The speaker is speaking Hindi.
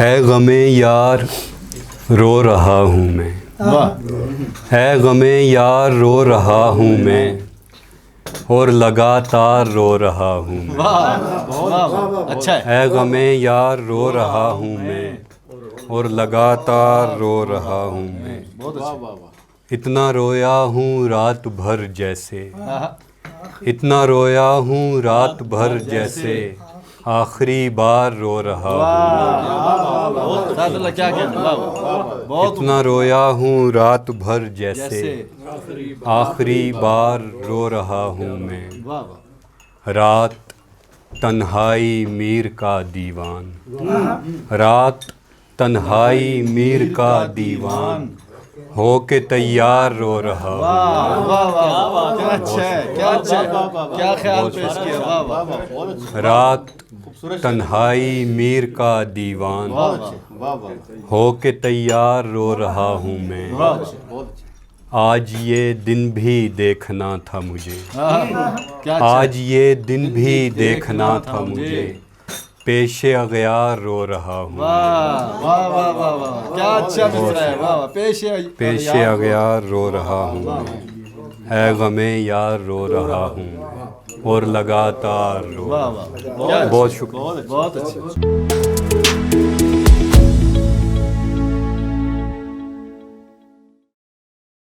है गमे यार रो रहा हूँ मैं, है गमे यार रो रहा हूँ मैं, और लगातार रो रहा हूँ मैं। अच्छा है गमे यार रो रहा हूँ मैं, और लगातार रो रहा हूँ मैं। इतना रोया हूँ रात भर जैसे, इतना रोया हूँ रात भर जैसे, आखिरी बार रो रहा हूँ। क्या कहना। इतना रोया हूँ रात भर जैसे, आखिरी बार रो रहा हूँ मैं। रात तन्हाई मीर का दीवान, रात तन्हाई मीर का दीवान, हो के तैयार रो रहा हूँ। क्या अच्छा है, क्या अच्छा है, क्या ख्याल पेश किया। वाह वाह। रात तन्हाई मीर का दीवान, हो के तैयार रो रहा हूँ मैं। आज ये दिन भी देखना था मुझे, आज ये दिन भी देखना था मुझे, पेशे अगयार रो रहा हूँ। वाह वाह वाह वाह वाह, क्या अच्छा मिसरा है। वाह वाह। पेशे अगयार रो रहा हूँ, है गमे यार रो रहा हूँ, और लगातार रो। वाह वाह, बहुत शुक्रिया। बहुत अच्छा।